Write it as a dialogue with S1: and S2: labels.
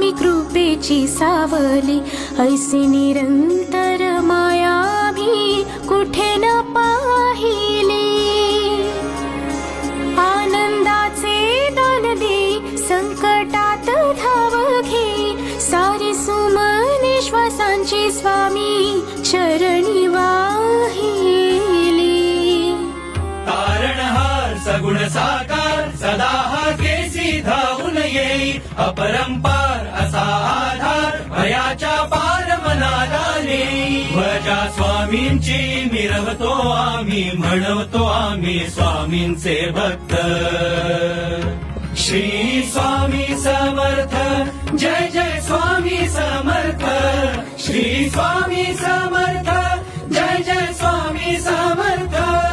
S1: स्वामी कृपेची सावली, ऐसी निरंतर माया भी कुठे न पाहिली। आनंदाचे दान दे, संकटात धाव घे, सारी सुमने श्वासांची स्वामी चरणी वाहिली।
S2: तारणहार सगुण साकार, सदा हा केसी धावून येई, अपरंपार असा आधार, भयाच्या पार मनाला नेई। भजा स्वामींची मिरवतो आम्ही, म्हणवतो आम्ही स्वामींचे भक्त। श्री स्वामी समर्थ, जय जय स्वामी समर्थ। श्री स्वामी समर्थ, जय जय स्वामी समर्थ।